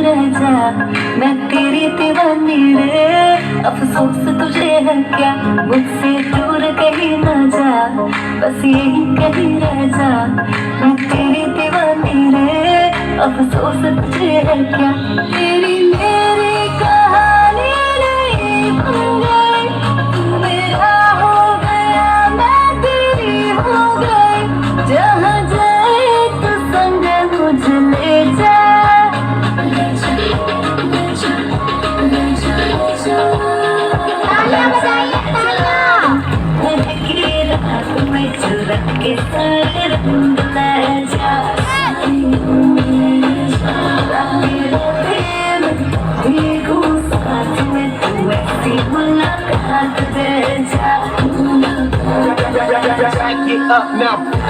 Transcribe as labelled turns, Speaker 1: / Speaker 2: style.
Speaker 1: रह जा, मैं तेरी दीवानी रे। अफसोस तुझे है क्या, मुझसे दूर कहीं ना जा, बस यही कहीं रह जा, मैं तेरी दीवानी रे। अफसोस तुझे है क्या, तेरी मेरी कहानी नहीं बन गई, तू मेरा हो गया मैं तेरी हो गई। जहाँ जाए तो संग मुझे ले जा, ले जा, ले जा, ले जा, ले जा। तालियां बजाइए तालियां। महकी रात में चुरा के सारे रंग ले जा,
Speaker 2: Back it up now.